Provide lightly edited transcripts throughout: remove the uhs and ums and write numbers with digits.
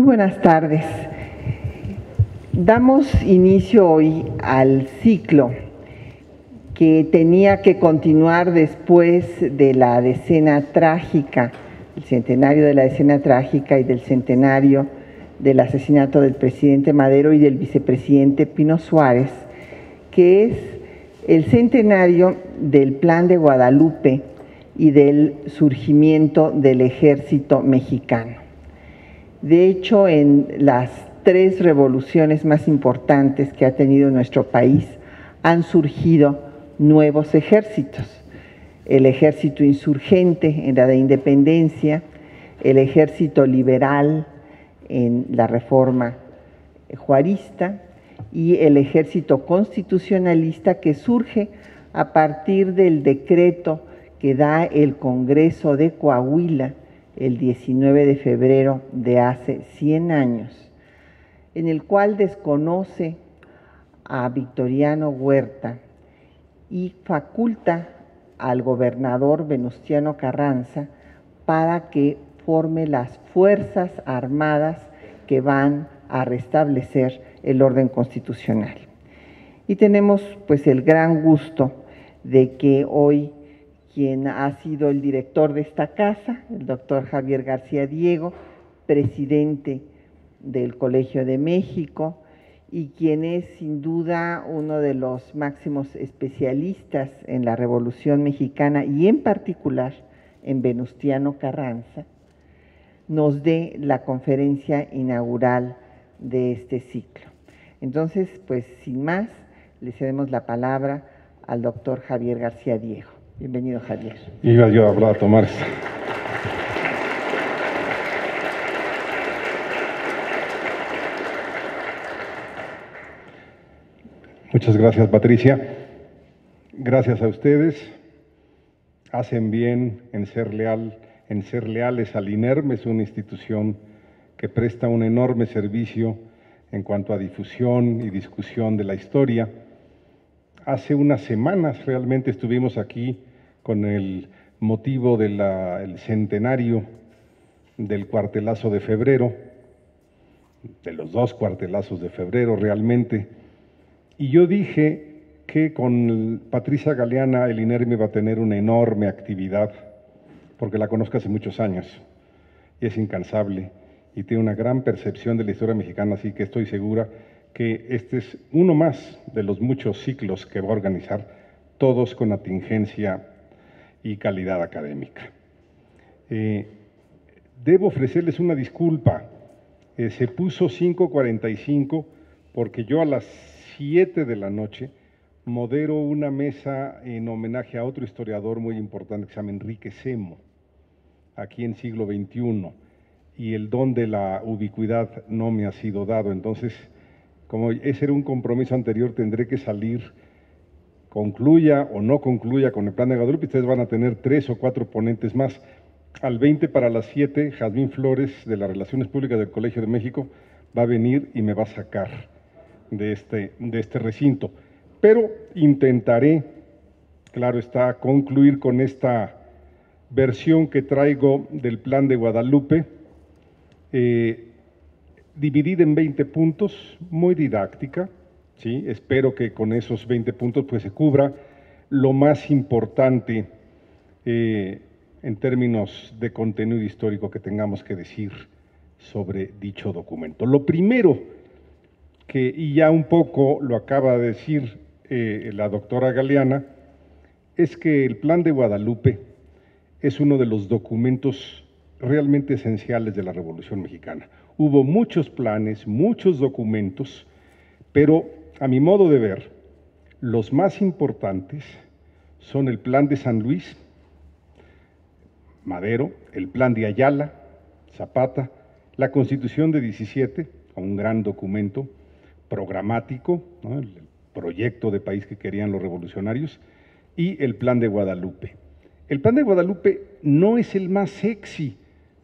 buenas tardes. Damos inicio hoy al ciclo que tenía que continuar después de la decena trágica, el centenario de la decena trágica y del centenario del asesinato del presidente Madero y del vicepresidente Pino Suárez, que es el centenario del Plan de Guadalupe y del surgimiento del ejército mexicano. De hecho, en las 3 revoluciones más importantes que ha tenido nuestro país han surgido nuevos ejércitos. El ejército insurgente en la de independencia, el ejército liberal en la reforma juarista y el ejército constitucionalista que surge a partir del decreto que da el Congreso de Coahuila el 19 de febrero de hace 100 años, en el cual desconoce a Victoriano Huerta y faculta al gobernador Venustiano Carranza para que forme las Fuerzas Armadas que van a restablecer el orden constitucional. Y tenemos pues el gran gusto de que hoy quien ha sido el director de esta casa, el doctor Javier García Diego, presidente del Colegio de México, y quien es sin duda uno de los máximos especialistas en la Revolución Mexicana y en particular en Venustiano Carranza, nos dé la conferencia inaugural de este ciclo. Entonces, pues sin más, le cedemos la palabra al doctor Javier García Diego. Bienvenido, Javier. Iba yo a hablar, a tomar esto. Muchas gracias, Patricia. Gracias a ustedes. Hacen bien en ser leales al INERM. Es una institución que presta un enorme servicio en cuanto a difusión y discusión de la historia. Hace unas semanas realmente estuvimos aquí con el motivo del centenario del cuartelazo de febrero, de los 2 cuartelazos de febrero realmente, y yo dije que con Patricia Galeana el INERM va a tener una enorme actividad, porque la conozco hace muchos años, y es incansable, y tiene una gran percepción de la historia mexicana, así que estoy segura que este es uno más de los muchos ciclos que va a organizar, todos con atingencia y calidad académica. Debo ofrecerles una disculpa. Se puso 5:45 porque yo a las 7 de la noche modero una mesa en homenaje a otro historiador muy importante que se llama Enrique Semo, aquí en siglo XXI, y el don de la ubicuidad no me ha sido dado. Entonces, como ese era un compromiso anterior, tendré que salir, concluya o no concluya con el Plan de Guadalupe. Ustedes van a tener 3 o 4 ponentes más. Al 20 para las 7, Jazmín Flores, de las Relaciones Públicas del Colegio de México, va a venir y me va a sacar de este recinto. Pero intentaré, claro está, concluir con esta versión que traigo del Plan de Guadalupe, dividida en 20 puntos, muy didáctica, ¿sí? Espero que con esos 20 puntos pues se cubra lo más importante en términos de contenido histórico que tengamos que decir sobre dicho documento. Lo primero y ya un poco lo acaba de decir la doctora Galeana, es que el Plan de Guadalupe es uno de los documentos realmente esenciales de la Revolución Mexicana. Hubo muchos planes, muchos documentos, pero a mi modo de ver, los más importantes son el Plan de San Luis, Madero, el Plan de Ayala, Zapata, la Constitución de 17, un gran documento programático, ¿no? El proyecto de país que querían los revolucionarios, y el Plan de Guadalupe. El Plan de Guadalupe no es el más sexy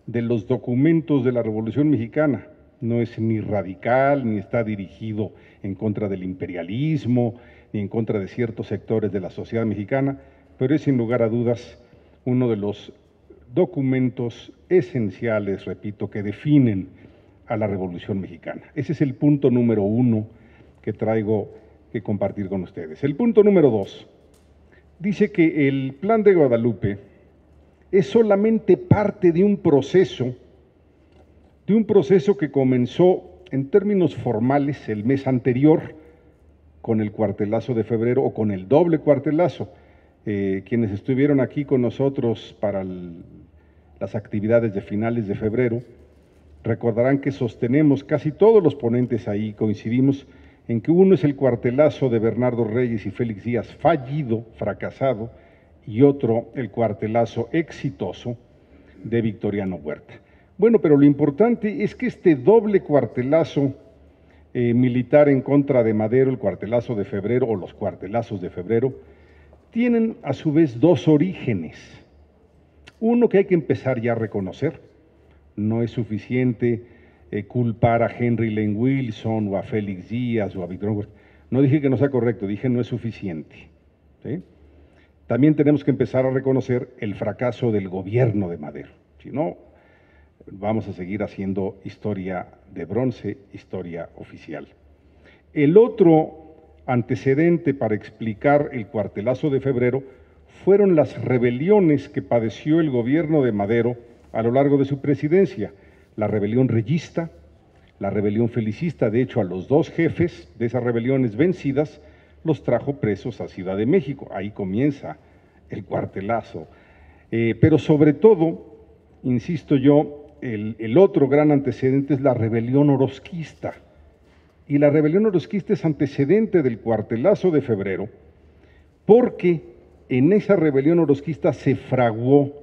de los documentos de la Revolución Mexicana, no es ni radical, ni está dirigido en contra del imperialismo, ni en contra de ciertos sectores de la sociedad mexicana, pero es sin lugar a dudas uno de los documentos esenciales, repito, que definen a la Revolución Mexicana. Ese es el punto número 1 que traigo que compartir con ustedes. El punto número 2 dice que el Plan de Guadalupe es solamente parte de un proceso que comenzó en términos formales el mes anterior con el cuartelazo de febrero o con el doble cuartelazo. Quienes estuvieron aquí con nosotros para las actividades de finales de febrero, recordarán que sostenemos, casi todos los ponentes ahí coincidimos en que uno es el cuartelazo de Bernardo Reyes y Félix Díaz fallido, fracasado, y otro el cuartelazo exitoso de Victoriano Huerta. Bueno, pero lo importante es que este doble cuartelazo militar en contra de Madero, el cuartelazo de febrero o los cuartelazos de febrero, tienen a su vez dos orígenes. Uno que hay que empezar ya a reconocer. No es suficiente culpar a Henry Lane Wilson o a Félix Díaz o a Victoriano Huerta. No dije que no sea correcto, dije no es suficiente, ¿sí? También tenemos que empezar a reconocer el fracaso del gobierno de Madero. Si no, vamos a seguir haciendo historia de bronce, historia oficial. El otro antecedente para explicar el cuartelazo de febrero fueron las rebeliones que padeció el gobierno de Madero a lo largo de su presidencia, la rebelión reyista, la rebelión felicista. De hecho, a los dos jefes de esas rebeliones vencidas los trajo presos a Ciudad de México. Ahí comienza el cuartelazo. Pero sobre todo, insisto yo, el otro gran antecedente es la rebelión orozquista. Y la rebelión orozquista es antecedente del cuartelazo de febrero, porque en esa rebelión orozquista se fraguó,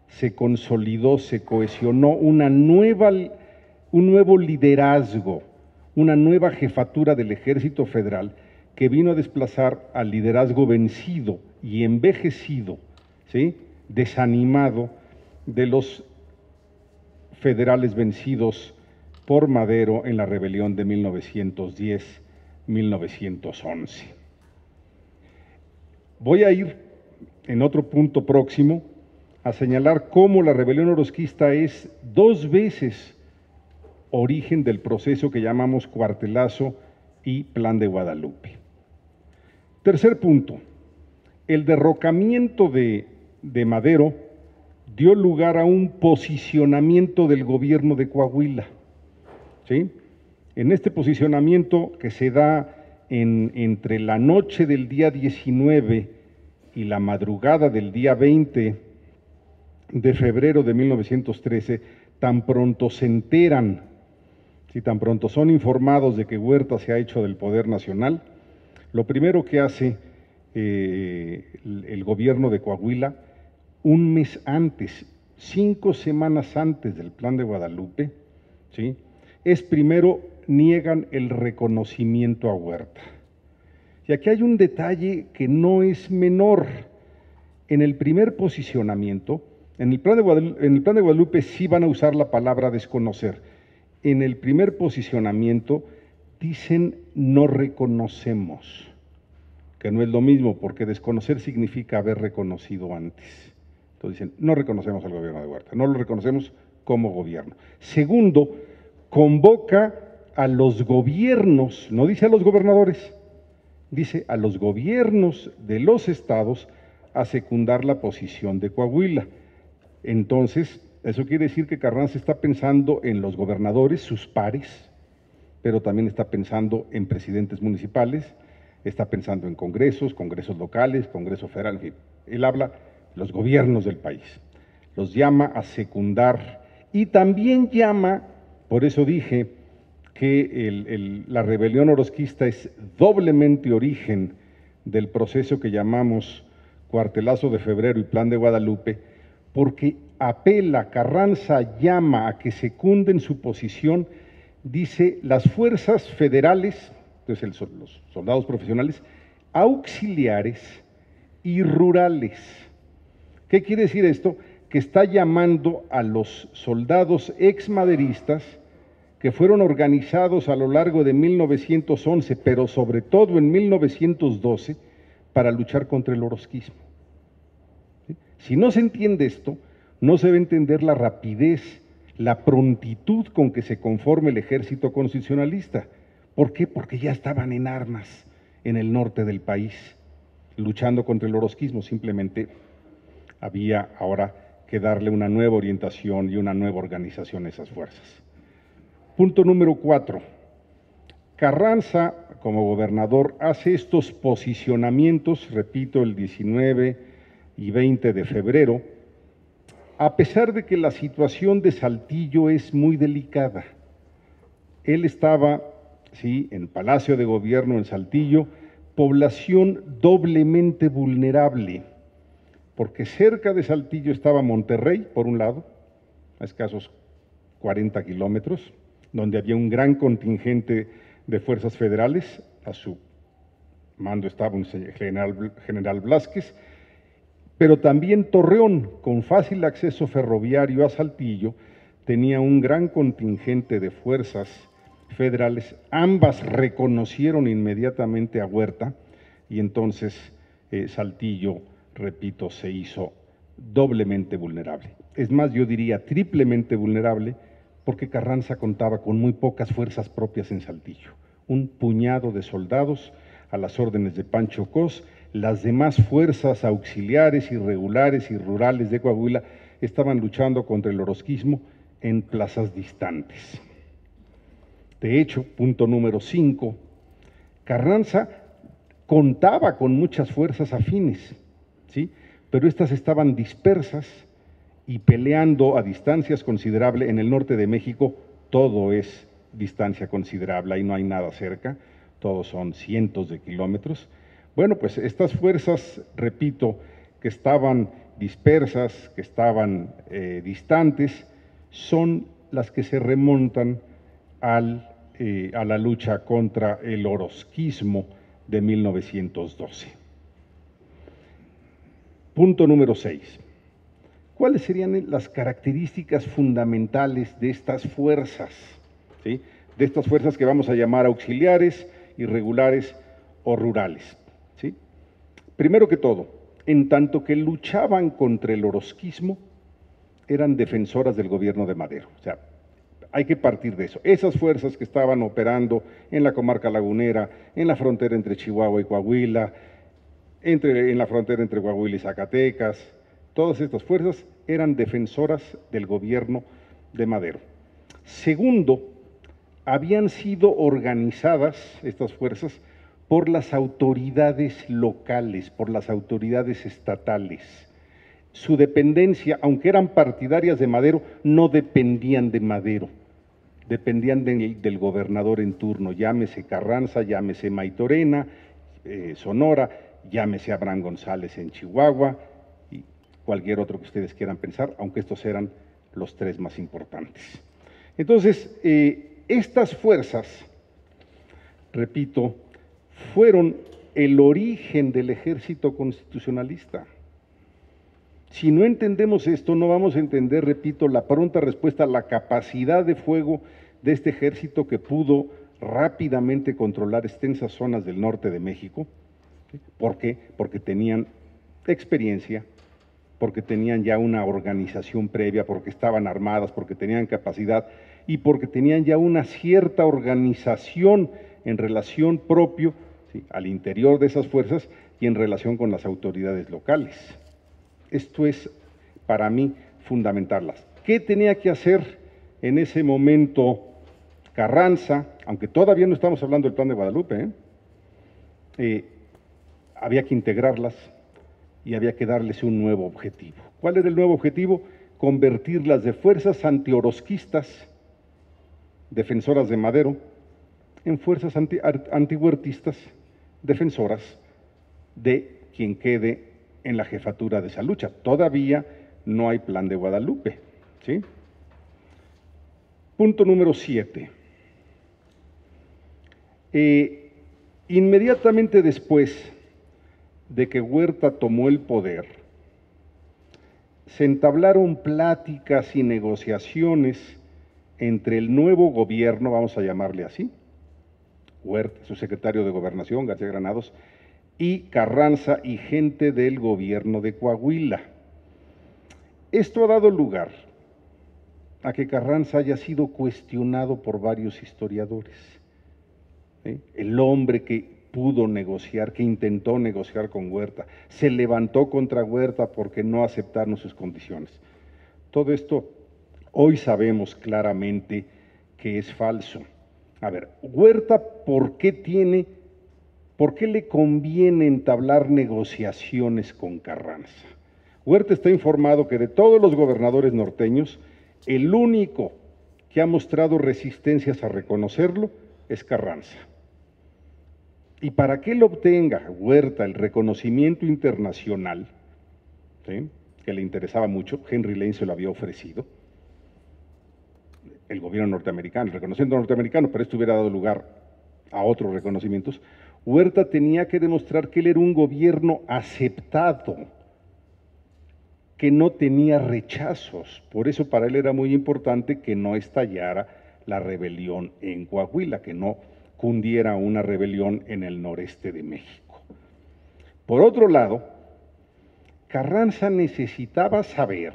se consolidó, se cohesionó un nuevo liderazgo, una nueva jefatura del Ejército Federal que vino a desplazar al liderazgo vencido y envejecido, ¿sí?, desanimado de los federales vencidos por Madero en la rebelión de 1910-1911. Voy a ir en otro punto próximo a señalar cómo la rebelión orozquista es dos veces origen del proceso que llamamos cuartelazo y Plan de Guadalupe. Tercer punto, el derrocamiento de Madero dio lugar a un posicionamiento del gobierno de Coahuila, ¿sí? En este posicionamiento que se da entre la noche del día 19 y la madrugada del día 20 de febrero de 1913, tan pronto se enteran, si tan pronto son informados de que Huerta se ha hecho del poder nacional, lo primero que hace el gobierno de Coahuila, un mes antes, 5 semanas antes del Plan de Guadalupe, ¿sí?, es primero niegan el reconocimiento a Huerta. Y aquí hay un detalle que no es menor. En el primer posicionamiento, en el Plan de Guadalupe sí van a usar la palabra desconocer. En el primer posicionamiento dicen no reconocemos, que no es lo mismo, porque desconocer significa haber reconocido antes. Entonces dicen, no reconocemos al gobierno de Huerta, no lo reconocemos como gobierno. Segundo, convoca a los gobiernos, no dice a los gobernadores, dice a los gobiernos de los estados a secundar la posición de Coahuila. Entonces, eso quiere decir que Carranza está pensando en los gobernadores, sus pares, pero también está pensando en presidentes municipales, está pensando en congresos locales, Congreso Federal, en fin. Él habla de los gobiernos del país, los llama a secundar y también llama, por eso dije que la rebelión orozquista es doblemente origen del proceso que llamamos cuartelazo de febrero y Plan de Guadalupe, porque apela, Carranza llama a que secunden su posición, dice, las fuerzas federales, entonces los soldados profesionales, auxiliares y rurales. ¿Qué quiere decir esto? Que está llamando a los soldados exmaderistas que fueron organizados a lo largo de 1911, pero sobre todo en 1912, para luchar contra el orozquismo. ¿Sí? Si no se entiende esto, no se va a entender la rapidez, la prontitud con que se conforme el ejército constitucionalista. ¿Por qué? Porque ya estaban en armas en el norte del país, luchando contra el orosquismo. Simplemente había ahora que darle una nueva orientación y una nueva organización a esas fuerzas. Punto número 4. Carranza, como gobernador, hace estos posicionamientos, repito, el 19 y 20 de febrero, a pesar de que la situación de Saltillo es muy delicada. Él estaba, sí, en Palacio de Gobierno en Saltillo, población doblemente vulnerable, porque cerca de Saltillo estaba Monterrey, por un lado, a escasos 40 kilómetros, donde había un gran contingente de fuerzas federales, a su mando estaba un general Blázquez, pero también Torreón, con fácil acceso ferroviario a Saltillo, tenía un gran contingente de fuerzas federales. Ambas reconocieron inmediatamente a Huerta y entonces Saltillo, repito, se hizo doblemente vulnerable. Es más, yo diría triplemente vulnerable, porque Carranza contaba con muy pocas fuerzas propias en Saltillo. Un puñado de soldados a las órdenes de Pancho Cos. Las demás fuerzas auxiliares, irregulares y rurales de Coahuila estaban luchando contra el orosquismo en plazas distantes. De hecho, punto número 5, Carranza contaba con muchas fuerzas afines, ¿sí? Pero estas estaban dispersas y peleando a distancias considerables. En el norte de México todo es distancia considerable, ahí no hay nada cerca, todos son cientos de kilómetros. Bueno, pues estas fuerzas, repito, que estaban dispersas, que estaban distantes, son las que se remontan a la lucha contra el orosquismo de 1912. Punto número 6. ¿Cuáles serían las características fundamentales de estas fuerzas? ¿Sí? De estas fuerzas que vamos a llamar auxiliares, irregulares o rurales. ¿Sí? Primero que todo, en tanto que luchaban contra el orosquismo, eran defensoras del gobierno de Madero. O sea, hay que partir de eso. Esas fuerzas que estaban operando en la comarca lagunera, en la frontera entre Chihuahua y Coahuila, en la frontera entre Coahuila y Zacatecas, todas estas fuerzas eran defensoras del gobierno de Madero. Segundo, habían sido organizadas estas fuerzas por las autoridades locales, por las autoridades estatales. Su dependencia, aunque eran partidarias de Madero, no dependían de Madero, dependían del gobernador en turno, llámese Carranza, llámese Maytorena, Sonora, llámese Abraham González en Chihuahua y cualquier otro que ustedes quieran pensar, aunque estos eran los tres más importantes. Entonces, estas fuerzas, repito, fueron el origen del ejército constitucionalista. Si no entendemos esto, no vamos a entender, repito, la pronta respuesta, la capacidad de fuego de este ejército que pudo rápidamente controlar extensas zonas del norte de México. ¿Por qué? Porque tenían experiencia, porque tenían ya una organización previa, porque estaban armadas, porque tenían capacidad y porque tenían ya una cierta organización en relación propio, ¿sí?, al interior de esas fuerzas y en relación con las autoridades locales. Esto es, para mí, fundamentarlas. ¿Qué tenía que hacer en ese momento Carranza? Aunque todavía no estamos hablando del Plan de Guadalupe, había que integrarlas y había que darles un nuevo objetivo. ¿Cuál era el nuevo objetivo? Convertirlas de fuerzas antiorosquistas, defensoras de Madero, en fuerzas antihuertistas, defensoras de quien quede en la jefatura de esa lucha. Todavía no hay Plan de Guadalupe, ¿sí? Punto número 7. Inmediatamente después de que Huerta tomó el poder, se entablaron pláticas y negociaciones entre el nuevo gobierno, vamos a llamarle así, Huerta, su secretario de Gobernación, García Granados, y Carranza y gente del gobierno de Coahuila. Esto ha dado lugar a que Carranza haya sido cuestionado por varios historiadores. El hombre que pudo negociar, que intentó negociar con Huerta, se levantó contra Huerta porque no aceptaron sus condiciones. Todo esto hoy sabemos claramente que es falso. A ver, Huerta, ¿por qué le conviene entablar negociaciones con Carranza? Huerta está informado que de todos los gobernadores norteños, el único que ha mostrado resistencias a reconocerlo es Carranza. Y para que él obtenga, Huerta, el reconocimiento internacional, ¿sí?, que le interesaba mucho, Henry Lane se lo había ofrecido, el gobierno norteamericano, el reconocimiento norteamericano, pero esto hubiera dado lugar a otros reconocimientos, Huerta tenía que demostrar que él era un gobierno aceptado, que no tenía rechazos. Por eso para él era muy importante que no estallara la rebelión en Coahuila, que no cundiera una rebelión en el noreste de México. Por otro lado, Carranza necesitaba saber,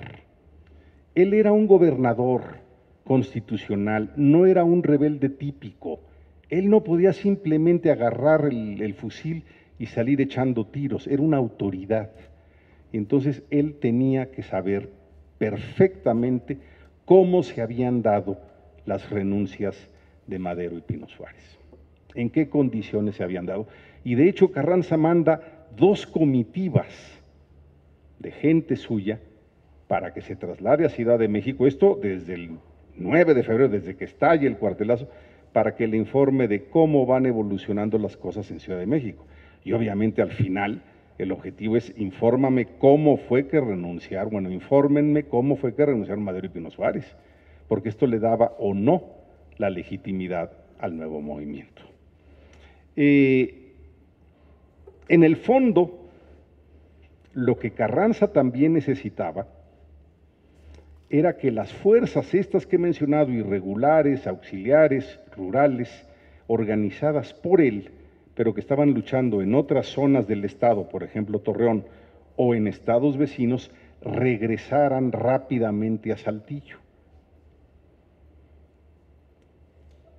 él era un gobernador constitucional, no era un rebelde típico. Él no podía simplemente agarrar el fusil y salir echando tiros, era una autoridad. Entonces él tenía que saber perfectamente cómo se habían dado las renuncias de Madero y Pino Suárez, en qué condiciones se habían dado. Y de hecho Carranza manda 2 comitivas de gente suya para que se traslade a Ciudad de México, esto desde el 9 de febrero, desde que estalle el cuartelazo, para que le informe de cómo van evolucionando las cosas en Ciudad de México. Y obviamente al final el objetivo es infórmenme cómo fue que renunciaron Madero y Pino Suárez, porque esto le daba o no la legitimidad al nuevo movimiento. En el fondo, lo que Carranza también necesitaba era que las fuerzas estas que he mencionado, irregulares, auxiliares, rurales, organizadas por él, pero que estaban luchando en otras zonas del estado, por ejemplo Torreón, o en estados vecinos, regresaran rápidamente a Saltillo.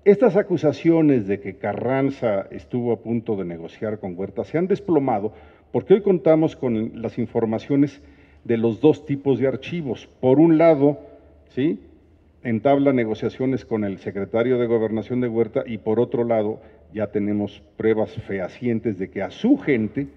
Estas acusaciones de que Carranza estuvo a punto de negociar con Huerta se han desplomado porque hoy contamos con las informaciones de los 2 tipos de archivos. Por un lado, ¿sí?, entabla negociaciones con el secretario de Gobernación de Huerta, y por otro lado ya tenemos pruebas fehacientes de que a su gente,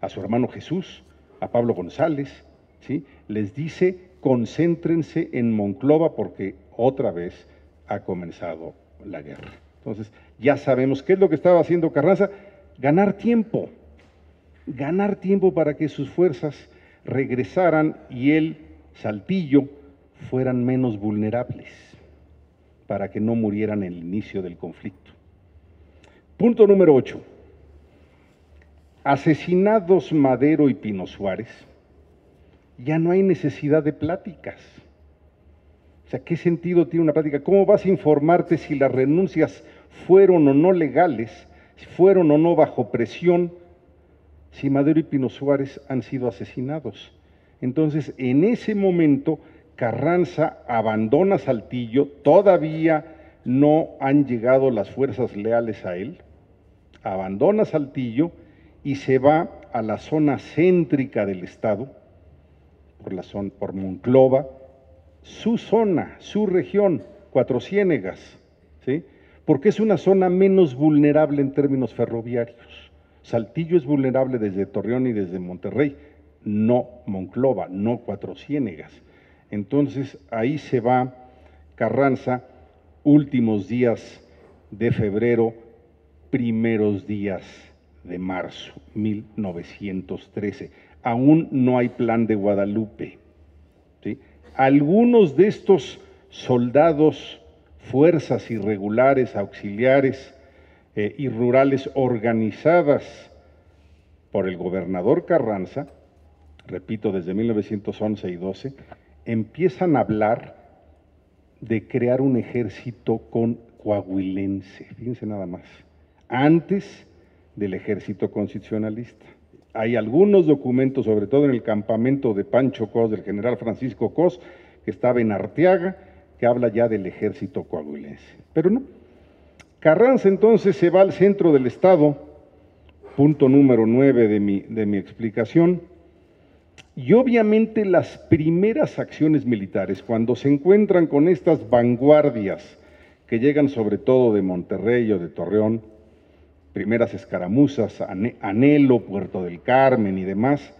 a su hermano Jesús, a Pablo González, ¿sí?, les dice concéntrense en Monclova porque otra vez ha comenzado la guerra. Entonces ya sabemos qué es lo que estaba haciendo Carranza: ganar tiempo para que sus fuerzas regresaran y el Saltillo fueran menos vulnerables, para que no murieran en el inicio del conflicto. Punto número 8. Asesinados Madero y Pino Suárez, ya no hay necesidad de pláticas. O sea, ¿qué sentido tiene una plática? ¿Cómo vas a informarte si las renuncias fueron o no legales, si fueron o no bajo presión, si Madero y Pino Suárez han sido asesinados? Entonces, en ese momento, Carranza abandona Saltillo, todavía no han llegado las fuerzas leales a él, abandona Saltillo y se va a la zona céntrica del estado, por Monclova, su zona, su región, Cuatro Ciénegas, ¿sí?, porque es una zona menos vulnerable en términos ferroviarios. Saltillo es vulnerable desde Torreón y desde Monterrey, no Monclova, no Cuatro Ciénegas. Entonces ahí se va Carranza, últimos días de febrero, primeros días de marzo, 1913. Aún no hay plan de Guadalupe, ¿sí? Algunos de estos soldados, fuerzas irregulares, auxiliares y rurales organizadas por el gobernador Carranza, repito, desde 1911 y 12, empiezan a hablar de crear un ejército con coahuilense, fíjense nada más, antes del ejército constitucionalista. Hay algunos documentos, sobre todo en el campamento de Pancho Cos, del general Francisco Cos, que estaba en Arteaga, que que habla ya del ejército coahuilense. Pero no. Carranza entonces se va al centro del estado, punto número 9 de mi explicación, y obviamente las primeras acciones militares, cuando se encuentran con estas vanguardias que llegan sobre todo de Monterrey o de Torreón, primeras escaramuzas, Anhelo, Puerto del Carmen y demás,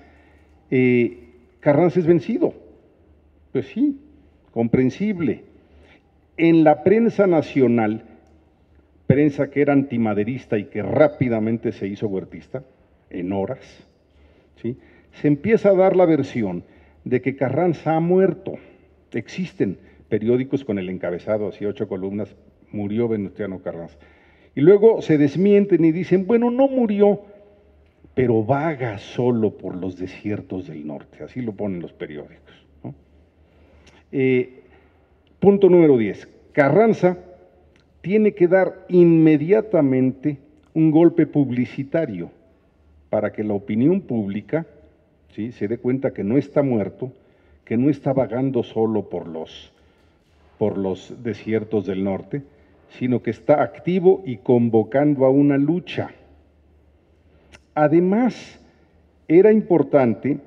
Carranza es vencido. Pues sí, comprensible. En la prensa nacional, prensa que era antimaderista y que rápidamente se hizo huertista, en horas, ¿sí?, se empieza a dar la versión de que Carranza ha muerto. Existen periódicos con el encabezado, así 8 columnas, murió Venustiano Carranza. Y luego se desmienten y dicen, bueno, no murió, pero vaga solo por los desiertos del norte, así lo ponen los periódicos, ¿no? Punto número 10, Carranza tiene que dar inmediatamente un golpe publicitario para que la opinión pública, ¿sí?, se dé cuenta que no está muerto, que no está vagando solo por los desiertos del norte, sino que está activo y convocando a una lucha. Además, era importante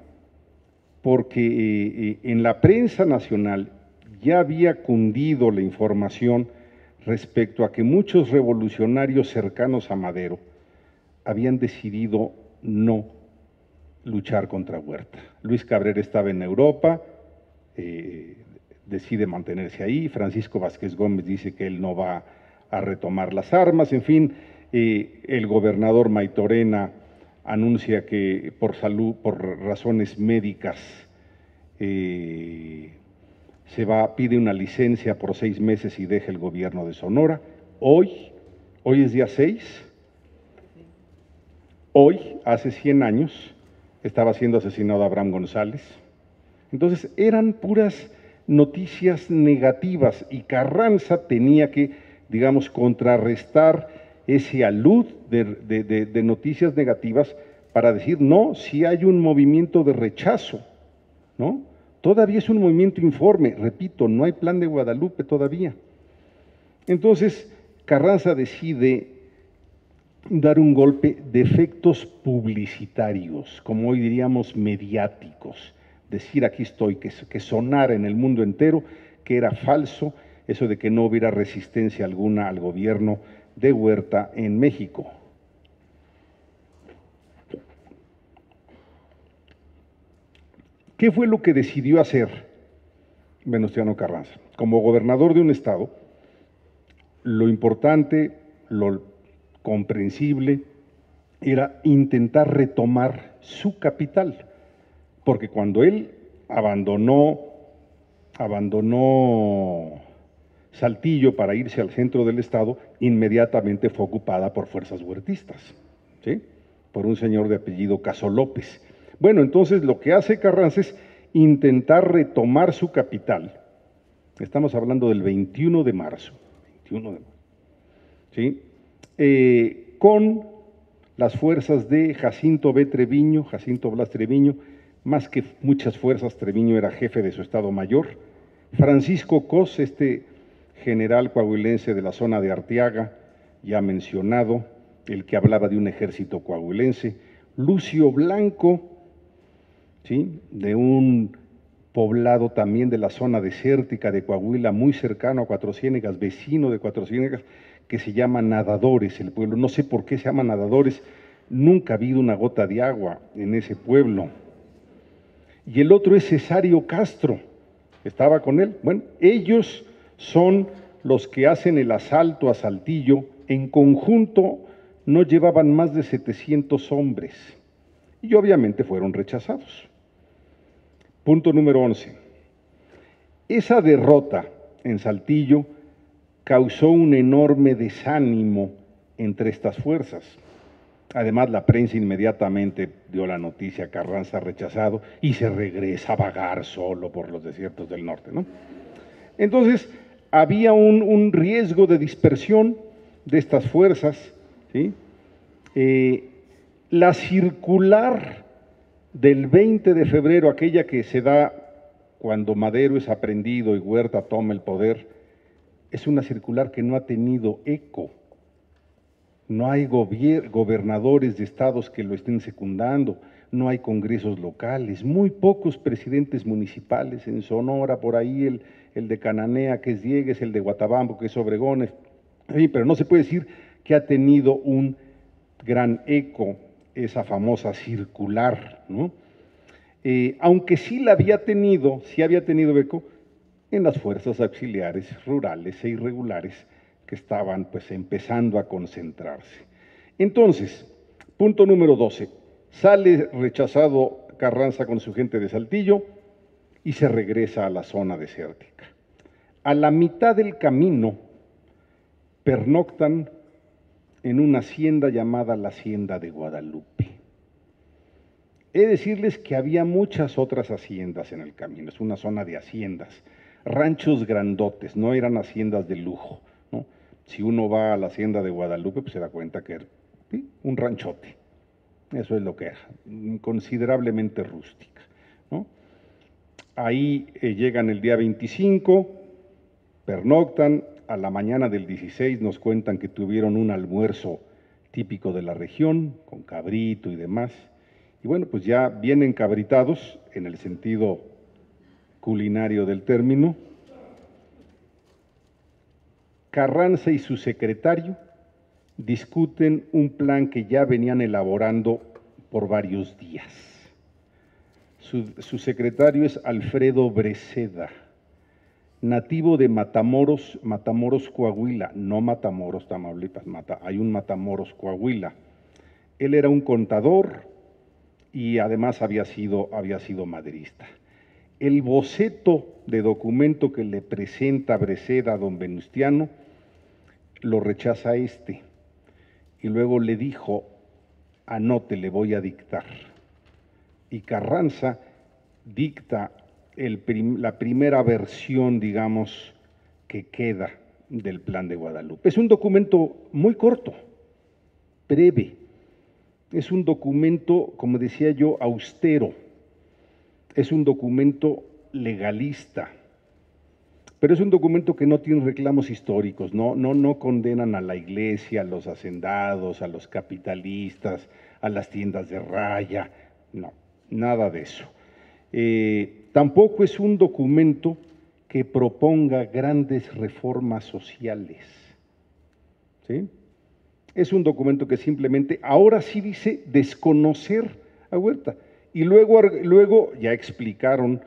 porque en la prensa nacional ya había cundido la información respecto a que muchos revolucionarios cercanos a Madero habían decidido no luchar contra Huerta. Luis Cabrera estaba en Europa, decide mantenerse ahí, Francisco Vázquez Gómez dice que él no va a retomar las armas, en fin, el gobernador Maytorena anuncia que por salud, por razones médicas, pide una licencia por 6 meses y deja el gobierno de Sonora. Hoy es día 6, hoy, hace 100 años, estaba siendo asesinado Abraham González. Entonces eran puras noticias negativas y Carranza tenía que, digamos, contrarrestar ese alud de noticias negativas para decir, no, si hay un movimiento de rechazo, ¿no? Todavía es un movimiento informe, repito, no hay plan de Guadalupe todavía. Entonces, Carranza decide dar un golpe de efectos publicitarios, como hoy diríamos mediáticos, decir aquí estoy, que sonara en el mundo entero que era falso eso de que no hubiera resistencia alguna al gobierno de Huerta en México. ¿Qué fue lo que decidió hacer Venustiano Carranza? Como gobernador de un estado, lo importante, lo comprensible, era intentar retomar su capital, porque cuando él abandonó Saltillo para irse al centro del estado, inmediatamente fue ocupada por fuerzas huertistas, ¿sí?, por un señor de apellido Caso López. Bueno, entonces lo que hace Carranza es intentar retomar su capital. Estamos hablando del 21 de marzo, ¿sí?, con las fuerzas de Jacinto Blas Treviño, más que muchas fuerzas, Treviño era jefe de su estado mayor, Francisco Cos, este general coahuilense de la zona de Arteaga, ya mencionado, el que hablaba de un ejército coahuilense, Lucio Blanco, ¿sí?, de un poblado también de la zona desértica de Coahuila, muy cercano a Cuatro Ciénegas, vecino de Cuatro Ciénegas, que se llama Nadadores el pueblo. No sé por qué se llama Nadadores, nunca ha habido una gota de agua en ese pueblo. Y el otro es Cesario Castro, estaba con él. Bueno, ellos son los que hacen el asalto a Saltillo. En conjunto no llevaban más de 700 hombres y obviamente fueron rechazados. Punto número 11. Esa derrota en Saltillo causó un enorme desánimo entre estas fuerzas. Además, la prensa inmediatamente dio la noticia: Carranza rechazado y se regresa a vagar solo por los desiertos del norte, ¿no? Entonces, había un riesgo de dispersión de estas fuerzas, ¿sí? La circular del 20 de febrero, aquella que se da cuando Madero es aprehendido y Huerta toma el poder, es una circular que no ha tenido eco. No hay gobernadores de estados que lo estén secundando, no hay congresos locales, muy pocos presidentes municipales. En Sonora, por ahí el de Cananea, que es Diegues, el de Guatabampo, que es Obregón, pero no se puede decir que ha tenido un gran eco esa famosa circular, ¿no? Aunque sí había tenido eco en las fuerzas auxiliares rurales e irregulares que estaban pues empezando a concentrarse. Entonces, punto número 12, sale rechazado Carranza con su gente de Saltillo y se regresa a la zona desértica. A la mitad del camino pernoctan en una hacienda llamada la Hacienda de Guadalupe. He de decirles que había muchas otras haciendas en el camino, es una zona de haciendas, ranchos grandotes, no eran haciendas de lujo, ¿no? Si uno va a la Hacienda de Guadalupe, pues se da cuenta que era un ranchote, eso es lo que era, considerablemente rústica, ¿no? Ahí llegan el día 25, pernoctan, a la mañana del 16 nos cuentan que tuvieron un almuerzo típico de la región, con cabrito y demás, y bueno, pues ya bien encabritados, en el sentido culinario del término, Carranza y su secretario discuten un plan que ya venían elaborando por varios días. Su secretario es Alfredo Breceda, nativo de Matamoros, Coahuila, no Matamoros, Tamaulipas, hay un Matamoros, Coahuila. Él era un contador y además había sido maderista. El boceto de documento que le presenta Breceda a don Venustiano lo rechaza y luego le dijo, anote, le voy a dictar. Y Carranza dicta la primera versión, digamos, que queda del Plan de Guadalupe. Es un documento muy corto, breve, es un documento, como decía yo, austero, es un documento legalista, pero es un documento que no tiene reclamos históricos, no condenan a la iglesia, a los hacendados, a los capitalistas, a las tiendas de raya, no, nada de eso. Tampoco es un documento que proponga grandes reformas sociales, ¿sí? Es un documento que simplemente, ahora sí dice desconocer a Huerta, y luego ya explicaron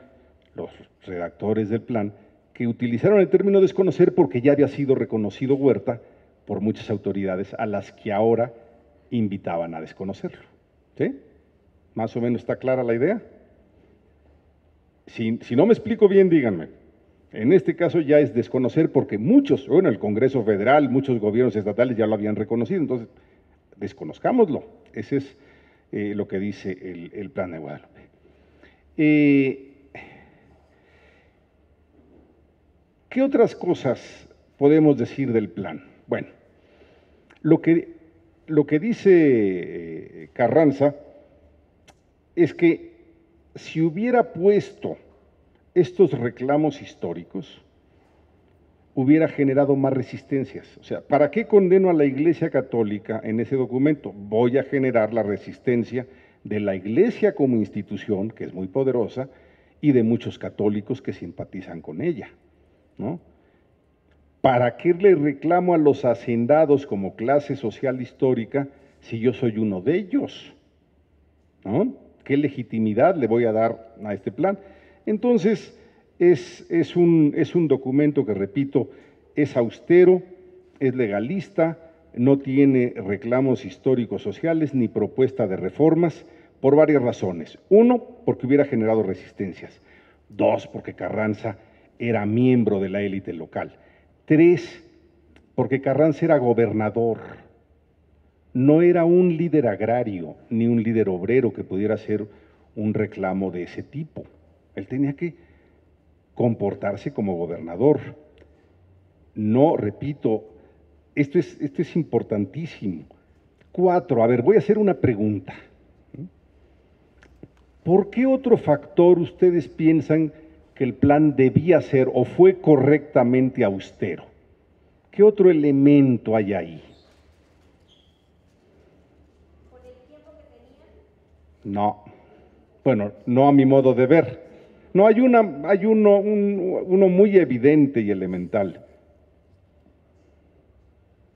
los redactores del plan que utilizaron el término desconocer porque ya había sido reconocido Huerta por muchas autoridades a las que ahora invitaban a desconocerlo, ¿sí? ¿Más o menos está clara la idea? Si no me explico bien, díganme. En este caso ya es desconocer porque el Congreso Federal, muchos gobiernos estatales ya lo habían reconocido, entonces desconozcámoslo. Ese es lo que dice el Plan de Guadalupe. ¿Qué otras cosas podemos decir del plan? Bueno, lo que dice Carranza es que si hubiera puesto estos reclamos históricos, hubiera generado más resistencias. O sea, ¿para qué condeno a la Iglesia Católica en ese documento? Voy a generar la resistencia de la Iglesia como institución, que es muy poderosa, y de muchos católicos que simpatizan con ella, ¿no? ¿Para qué le reclamo a los hacendados como clase social histórica si yo soy uno de ellos? ¿No? ¿Qué legitimidad le voy a dar a este plan? Entonces, es un documento que, repito, es austero, es legalista, no tiene reclamos históricos sociales ni propuesta de reformas por varias razones. Uno, porque hubiera generado resistencias. Dos, porque Carranza era miembro de la élite local. Tres, porque Carranza era gobernador. No era un líder agrario ni un líder obrero que pudiera hacer un reclamo de ese tipo. Él tenía que comportarse como gobernador. No, repito, esto es importantísimo. 4, a ver, voy a hacer una pregunta. ¿Por qué otro factor ustedes piensan que el plan debía ser o fue correctamente austero. ¿Qué otro elemento hay ahí? ¿Por el tiempo que tenían? No, bueno, no a mi modo de ver. No, hay uno muy evidente y elemental.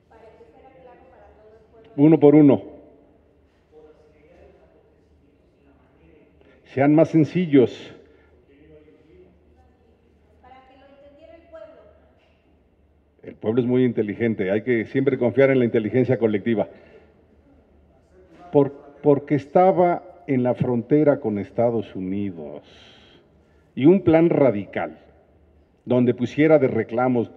Para que fuera claro para todo el pueblo. Uno por uno. Sean más sencillos. Para que lo entendiera el pueblo. El pueblo es muy inteligente, hay que siempre confiar en la inteligencia colectiva. Porque estaba en la frontera con Estados Unidos y un plan radical, donde pusiera de reclamos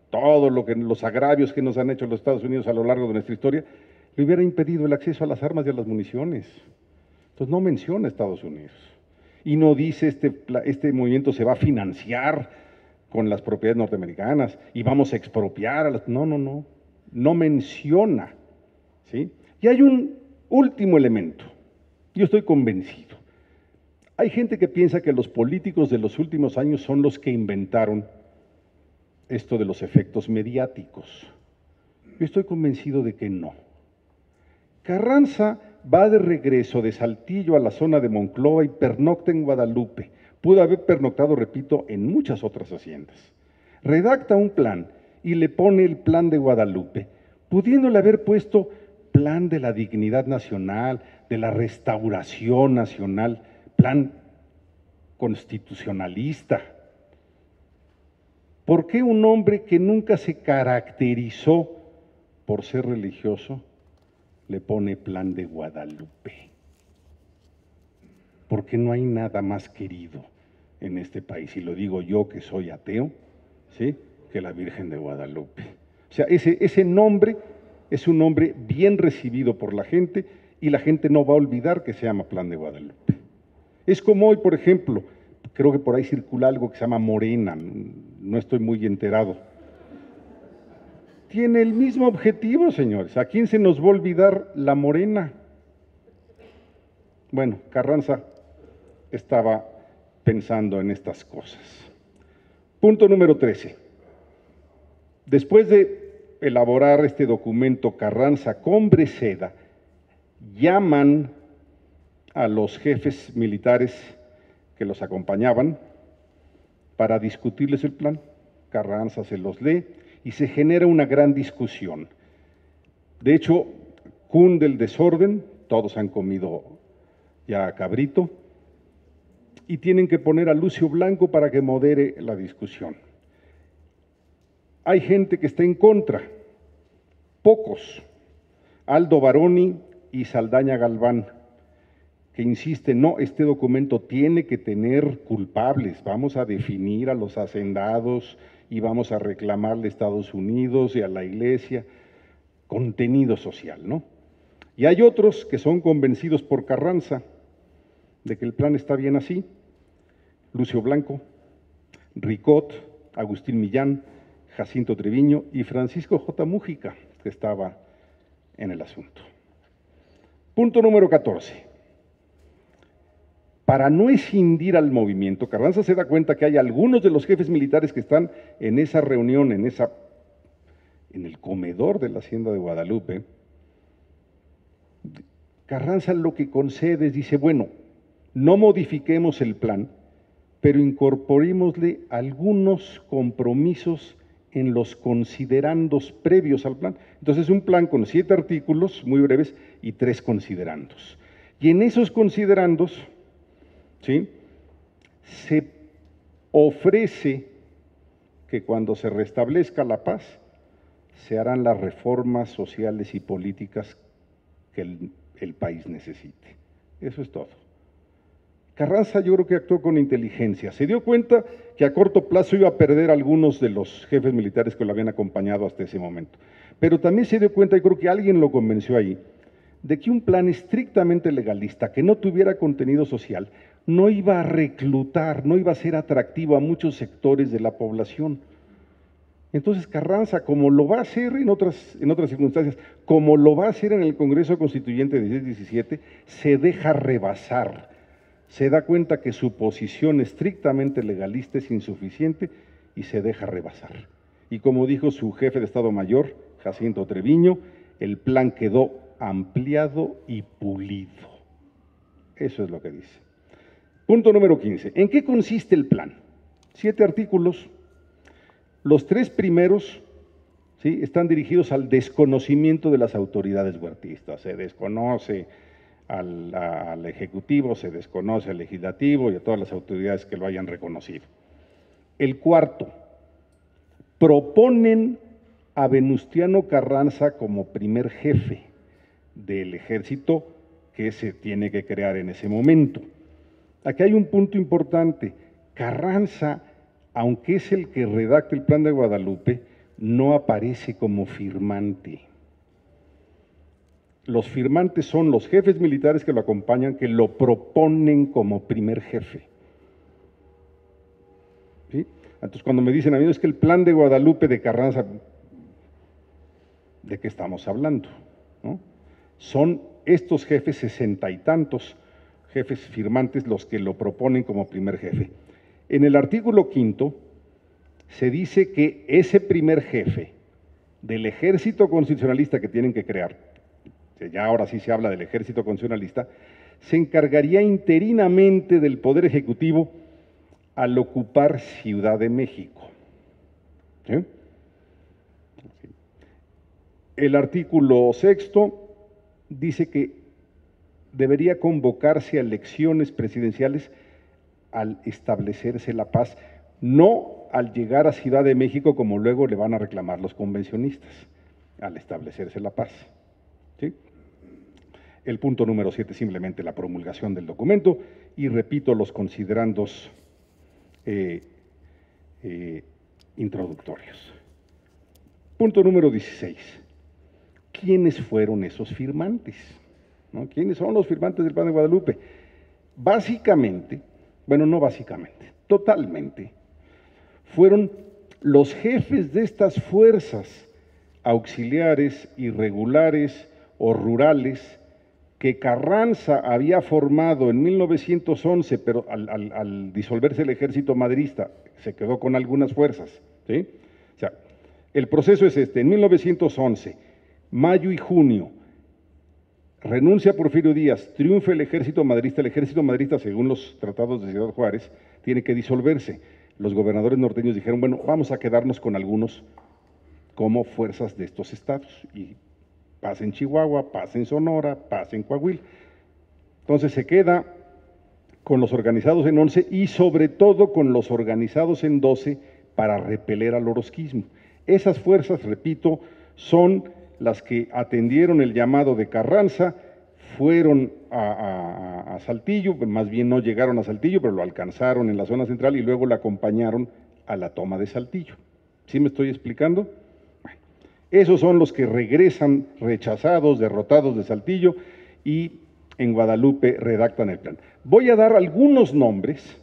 todo los agravios que nos han hecho los Estados Unidos a lo largo de nuestra historia, le hubiera impedido el acceso a las armas y a las municiones. Entonces no menciona Estados Unidos y no dice este movimiento se va a financiar con las propiedades norteamericanas y vamos a expropiar a las... No menciona, ¿sí? Y hay un último elemento, yo estoy convencido. Hay gente que piensa que los políticos de los últimos años son los que inventaron esto de los efectos mediáticos. Yo estoy convencido de que no. Carranza va de regreso de Saltillo a la zona de Monclova y pernocta en Guadalupe. Pudo haber pernoctado, repito, en muchas otras haciendas. Redacta un plan y le pone el plan de Guadalupe, pudiéndole haber puesto plan de la dignidad nacional, de la restauración nacional, plan constitucionalista. ¿Por qué un hombre que nunca se caracterizó por ser religioso le pone plan de Guadalupe? Porque no hay nada más querido en este país, y lo digo yo que soy ateo, ¿sí?, que la Virgen de Guadalupe. O sea, ese nombre es un nombre bien recibido por la gente y la gente no va a olvidar que se llama Plan de Guadalupe. Es como hoy, por ejemplo, creo que por ahí circula algo que se llama Morena, no estoy muy enterado. Tiene el mismo objetivo, señores. ¿A quién se nos va a olvidar la Morena? Bueno, Carranza estaba pensando en estas cosas. Punto número 13. Después de elaborar este documento, Carranza con Breceda llaman a los jefes militares que los acompañaban para discutirles el plan. Carranza se los lee y se genera una gran discusión. De hecho, cunde el desorden, todos han comido ya cabrito, y tienen que poner a Lucio Blanco para que modere la discusión. Hay gente que está en contra, pocos, Aldo Baroni y Saldaña Galván, que insisten, no, este documento tiene que tener culpables, vamos a definir a los hacendados y vamos a reclamarle a Estados Unidos y a la Iglesia contenido social, ¿no? Y hay otros que son convencidos por Carranza de que el plan está bien así, Lucio Blanco, Ricot, Agustín Millán, Jacinto Treviño y Francisco J. Mújica, que estaba en el asunto. Punto número 14. Para no escindir al movimiento, Carranza se da cuenta que hay algunos de los jefes militares que están en esa reunión, en el comedor de la Hacienda de Guadalupe. Carranza lo que concede es, dice, bueno, no modifiquemos el plan, pero incorporémosle algunos compromisos en los considerandos previos al plan. Entonces, un plan con 7 artículos muy breves y 3 considerandos. Y en esos considerandos, ¿sí?, se ofrece que cuando se restablezca la paz, se harán las reformas sociales y políticas que el país necesite. Eso es todo. Carranza yo creo que actuó con inteligencia. Se dio cuenta que a corto plazo iba a perder a algunos de los jefes militares que lo habían acompañado hasta ese momento. Pero también se dio cuenta, y creo que alguien lo convenció ahí, de que un plan estrictamente legalista, que no tuviera contenido social, no iba a reclutar, no iba a ser atractivo a muchos sectores de la población. Entonces Carranza, como lo va a hacer en otras circunstancias, como lo va a hacer en el Congreso Constituyente de 16-17, se deja rebasar se da cuenta que su posición estrictamente legalista es insuficiente y se deja rebasar. Y como dijo su jefe de Estado Mayor, Jacinto Treviño, el plan quedó ampliado y pulido. Eso es lo que dice. Punto número 15. ¿En qué consiste el plan? 7 artículos. Los 3 primeros, ¿sí?, están dirigidos al desconocimiento de las autoridades huertistas. Se desconoce al Ejecutivo, se desconoce al Legislativo y a todas las autoridades que lo hayan reconocido. El cuarto, proponen a Venustiano Carranza como primer jefe del ejército que se tiene que crear en ese momento. Aquí hay un punto importante. Carranza, aunque es el que redacta el Plan de Guadalupe, no aparece como firmante. Los firmantes son los jefes militares que lo acompañan, que lo proponen como primer jefe. ¿Sí? Entonces, cuando me dicen a mí, es que el Plan de Guadalupe de Carranza, ¿de qué estamos hablando? ¿No? Son estos jefes, 60 y tantos jefes firmantes, los que lo proponen como primer jefe. En el artículo 5 se dice que ese primer jefe del ejército constitucionalista que tienen que crear, que ya ahora sí se habla del ejército constitucionalista, se encargaría interinamente del Poder Ejecutivo al ocupar Ciudad de México. ¿Sí? El artículo 6 dice que debería convocarse a elecciones presidenciales al establecerse la paz, no al llegar a Ciudad de México como luego le van a reclamar los convencionistas, al establecerse la paz. ¿Sí? El punto número 7, simplemente la promulgación del documento, y repito los considerandos introductorios. Punto número 16. ¿Quiénes fueron esos firmantes? ¿No? ¿Quiénes son los firmantes del Plan de Guadalupe? Básicamente, bueno, no básicamente, totalmente, fueron los jefes de estas fuerzas auxiliares, irregulares o rurales que Carranza había formado en 1911, pero al disolverse el ejército madrista se quedó con algunas fuerzas. ¿Sí? O sea, el proceso es este: en 1911, mayo y junio, renuncia Porfirio Díaz, triunfa el ejército madrista, según los tratados de Ciudad Juárez, tiene que disolverse. Los gobernadores norteños dijeron, bueno, vamos a quedarnos con algunos como fuerzas de estos estados, y paz en Chihuahua, paz en Sonora, paz en Coahuila. Entonces se queda con los organizados en 11 y sobre todo con los organizados en 12 para repeler al orozquismo. Esas fuerzas, repito, son las que atendieron el llamado de Carranza, fueron a Saltillo, más bien no llegaron a Saltillo, pero lo alcanzaron en la zona central y luego la acompañaron a la toma de Saltillo. ¿Sí me estoy explicando? Bueno, esos son los que regresan rechazados, derrotados de Saltillo, y en Guadalupe redactan el plan. Voy a dar algunos nombres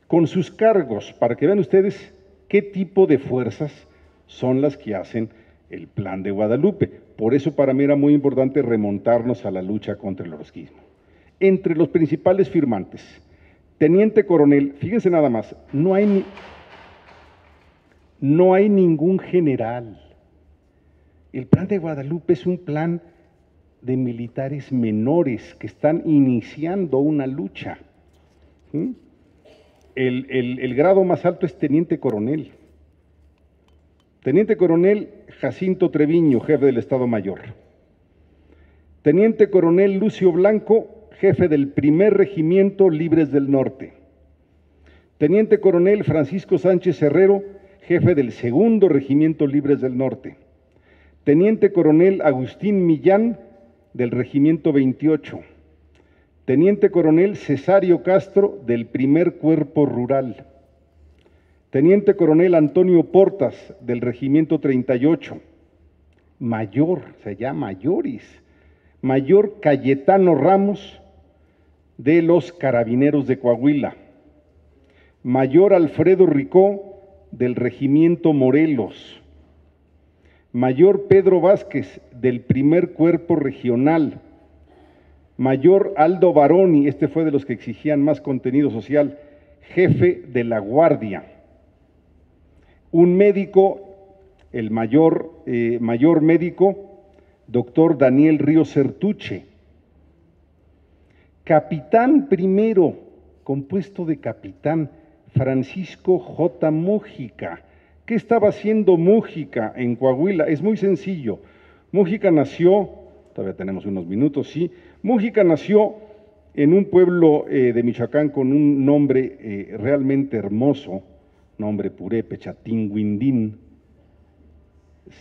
con sus cargos para que vean ustedes qué tipo de fuerzas son las que hacen el Plan de Guadalupe. Por eso para mí era muy importante remontarnos a la lucha contra el orozquismo. Entre los principales firmantes, teniente coronel, fíjense nada más, no hay ningún general. El Plan de Guadalupe es un plan de militares menores que están iniciando una lucha. ¿Sí? El grado más alto es teniente coronel. Teniente coronel Jacinto Treviño, jefe del Estado Mayor. Teniente coronel Lucio Blanco, jefe del primer regimiento Libres del Norte. Teniente coronel Francisco Sánchez Herrero, jefe del segundo regimiento Libres del Norte. Teniente coronel Agustín Millán, del regimiento 28. Teniente coronel Cesario Castro, del primer cuerpo rural. Teniente coronel Antonio Portas, del regimiento 38. Mayor, o sea, ya mayores. Mayor Cayetano Ramos, de los Carabineros de Coahuila. Mayor Alfredo Ricó, del regimiento Morelos. Mayor Pedro Vázquez, del primer cuerpo regional. Mayor Aldo Baroni, este fue de los que exigían más contenido social, jefe de la guardia. Un médico, el mayor médico, doctor Daniel Ríos Certuche. Capitán primero, compuesto de capitán, Francisco J. Mújica. ¿Qué estaba haciendo Mújica en Coahuila? Es muy sencillo. Mújica nació, todavía tenemos unos minutos, sí. Mújica nació en un pueblo de Michoacán con un nombre realmente hermoso, nombre purépecha, Tinguindín.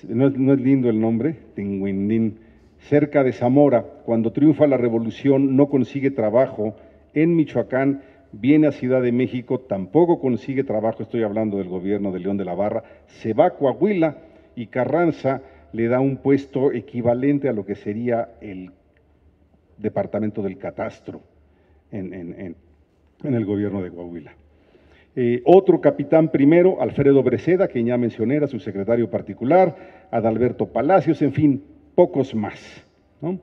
¿No es lindo el nombre? Tinguindín. Cerca de Zamora. Cuando triunfa la revolución, no consigue trabajo en Michoacán, viene a Ciudad de México, tampoco consigue trabajo, estoy hablando del gobierno de León de la Barra, se va a Coahuila y Carranza le da un puesto equivalente a lo que sería el departamento del catastro en el gobierno de Coahuila. Otro capitán primero, Alfredo Breceda, que ya mencioné, era su secretario particular, Adalberto Palacios, en fin, pocos más, ¿no?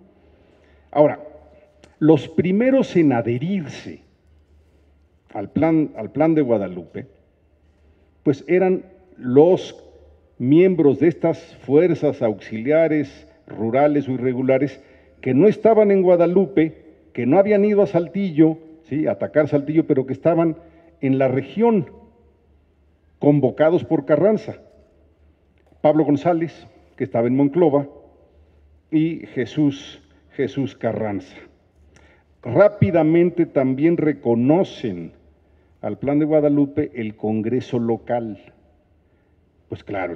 Ahora, los primeros en adherirse al plan de Guadalupe, pues eran los miembros de estas fuerzas auxiliares rurales o irregulares que no estaban en Guadalupe, que no habían ido a Saltillo, ¿sí?, a atacar Saltillo, pero que estaban en la región, convocados por Carranza. Pablo González, que estaba en Monclova, y Jesús Carranza. Rápidamente también reconocen al plan de Guadalupe el Congreso local. Pues claro,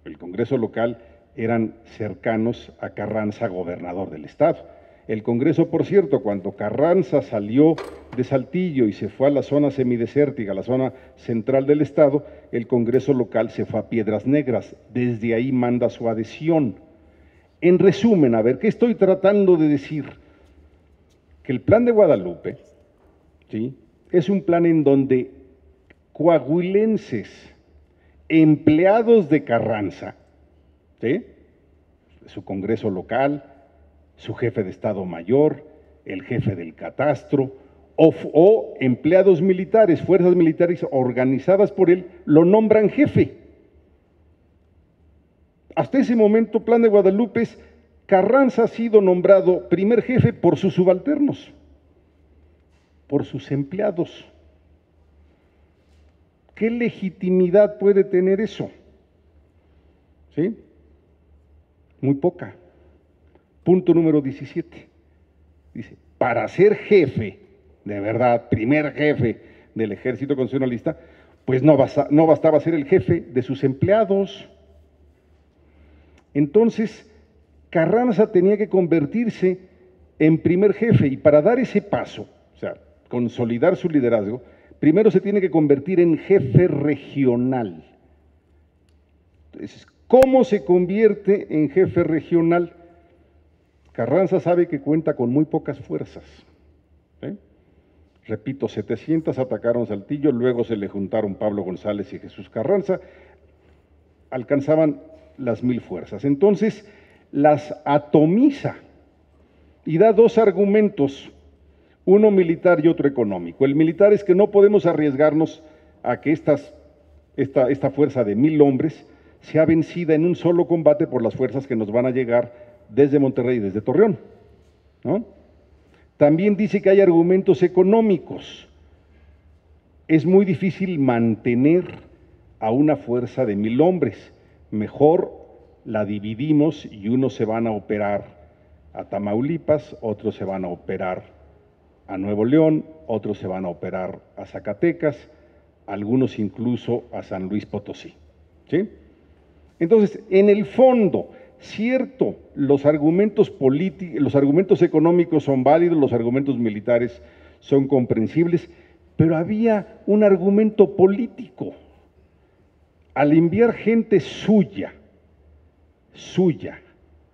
el Congreso local eran cercanos a Carranza, gobernador del estado. El Congreso, por cierto, cuando Carranza salió de Saltillo y se fue a la zona semidesértica, a la zona central del estado, el Congreso local se fue a Piedras Negras. Desde ahí manda su adhesión. En resumen, a ver, ¿qué estoy tratando de decir? Que el plan de Guadalupe, ¿sí?, es un plan en donde coahuilenses, empleados de Carranza, ¿sí?, su Congreso local, su jefe de Estado Mayor, el jefe del catastro, o empleados militares, fuerzas militares organizadas por él, lo nombran jefe. Hasta ese momento, plan de Guadalupe es Carranza ha sido nombrado primer jefe por sus subalternos, por sus empleados. ¿Qué legitimidad puede tener eso? ¿Sí? Muy poca. Punto número 17. Dice, para ser jefe, de verdad, primer jefe del ejército constitucionalista, pues no bastaba ser el jefe de sus empleados. Entonces, Carranza tenía que convertirse en primer jefe y para dar ese paso, o sea, consolidar su liderazgo, primero se tiene que convertir en jefe regional. Entonces, ¿cómo se convierte en jefe regional? Carranza sabe que cuenta con muy pocas fuerzas. ¿Sí? Repito, 700 atacaron Saltillo, luego se le juntaron Pablo González y Jesús Carranza, alcanzaban las 1000 fuerzas. Entonces, las atomiza y da dos argumentos, uno militar y otro económico. El militar es que no podemos arriesgarnos a que esta fuerza de 1000 hombres sea vencida en un solo combate por las fuerzas que nos van a llegar desde Monterrey y desde Torreón, ¿no? También dice que hay argumentos económicos. Es muy difícil mantener a una fuerza de 1000 hombres. Mejor la dividimos y unos se van a operar a Tamaulipas, otros se van a operar a Nuevo León, otros se van a operar a Zacatecas, algunos incluso a San Luis Potosí, ¿sí? Entonces, en el fondo, cierto, los argumentos económicos son válidos, los argumentos militares son comprensibles, pero había un argumento político. Al enviar gente suya,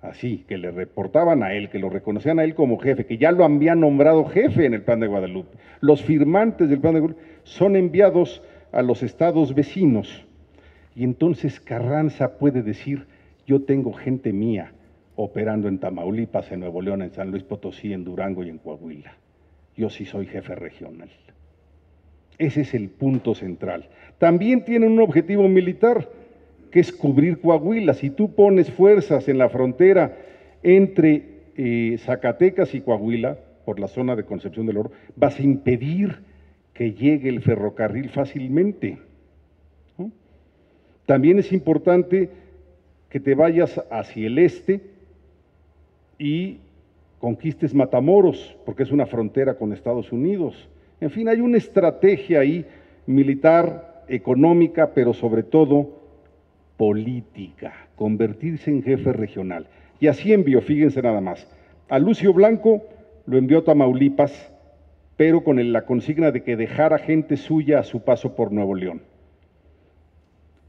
así, que le reportaban a él, que lo reconocían a él como jefe, que ya lo habían nombrado jefe en el plan de Guadalupe, los firmantes del plan de Guadalupe son enviados a los estados vecinos, y entonces Carranza puede decir, yo tengo gente mía, operando en Tamaulipas, en Nuevo León, en San Luis Potosí, en Durango y en Coahuila. Yo sí soy jefe regional. Ese es el punto central. También tienen un objetivo militar, que es cubrir Coahuila. Si tú pones fuerzas en la frontera entre Zacatecas y Coahuila, por la zona de Concepción del Oro, vas a impedir que llegue el ferrocarril fácilmente, ¿no? También es importante que te vayas hacia el este y conquistes Matamoros, porque es una frontera con Estados Unidos. En fin, hay una estrategia ahí militar, económica, pero sobre todo política, convertirse en jefe regional. Y así envió, fíjense nada más, a Lucio Blanco lo envió a Tamaulipas, pero con la consigna de que dejara gente suya a su paso por Nuevo León.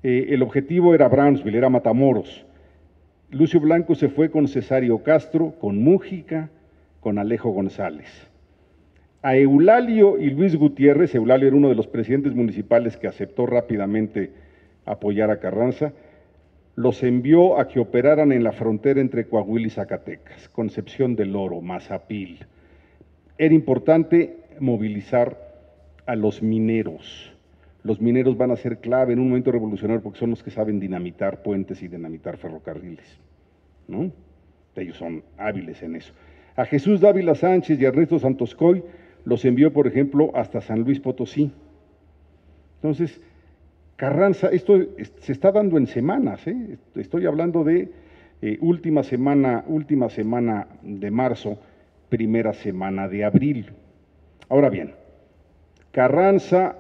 El objetivo era Brownsville, era Matamoros. Lucio Blanco se fue con Cesario Castro, con Mújica, con Alejo González. A Eulalio y Luis Gutiérrez, Eulalio era uno de los presidentes municipales que aceptó rápidamente apoyar a Carranza, los envió a que operaran en la frontera entre Coahuila y Zacatecas, Concepción del Oro, Mazapil. Era importante movilizar a los mineros. Los mineros van a ser clave en un momento revolucionario porque son los que saben dinamitar puentes y dinamitar ferrocarriles, ¿no? Ellos son hábiles en eso. A Jesús Dávila Sánchez y a Ernesto Santos Coy los envió, por ejemplo, hasta San Luis Potosí. Entonces, Carranza, esto se está dando en semanas, ¿eh? Estoy hablando de última semana de marzo, primera semana de abril. Ahora bien, Carranza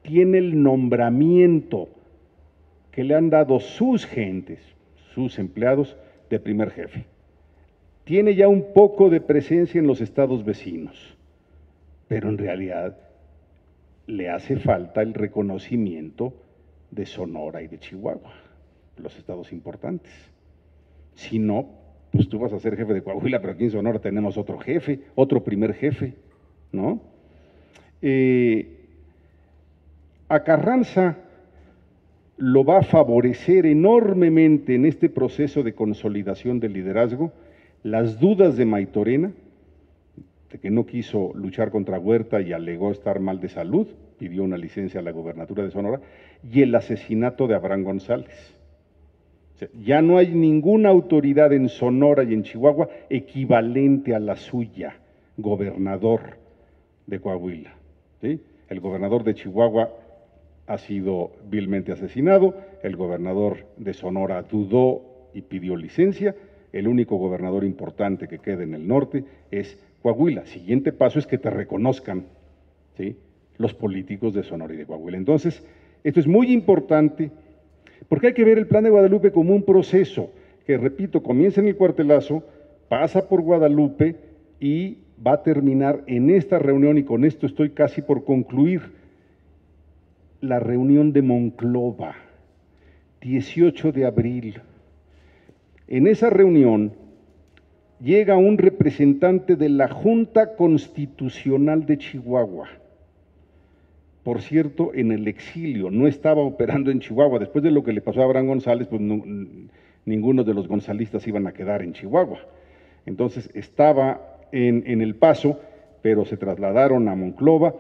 tiene el nombramiento que le han dado sus gentes, sus empleados, de primer jefe. Tiene ya un poco de presencia en los estados vecinos, pero en realidad le hace falta el reconocimiento de Sonora y de Chihuahua, los estados importantes. Si no, pues tú vas a ser jefe de Coahuila, pero aquí en Sonora tenemos otro jefe, otro primer jefe, ¿no? A Carranza lo va a favorecer enormemente en este proceso de consolidación del liderazgo las dudas de Maytorena, de que no quiso luchar contra Huerta y alegó estar mal de salud, pidió una licencia a la gobernatura de Sonora, y el asesinato de Abraham González. O sea, ya no hay ninguna autoridad en Sonora y en Chihuahua equivalente a la suya, gobernador de Coahuila, ¿sí? El gobernador de Chihuahua ha sido vilmente asesinado, el gobernador de Sonora dudó y pidió licencia, el único gobernador importante que queda en el norte es Coahuila. Siguiente paso es que te reconozcan, ¿sí?, los políticos de Sonora y de Coahuila. Entonces, esto es muy importante porque hay que ver el Plan de Guadalupe como un proceso que, repito, comienza en el Cuartelazo, pasa por Guadalupe y va a terminar en esta reunión, y con esto estoy casi por concluir, la reunión de Monclova, 18 de abril. En esa reunión llega un representante de la Junta Constitucional de Chihuahua, por cierto, en el exilio, no estaba operando en Chihuahua. Después de lo que le pasó a Abraham González, pues ninguno de los gonzalistas iban a quedar en Chihuahua. Entonces estaba en El Paso, pero se trasladaron a Monclova.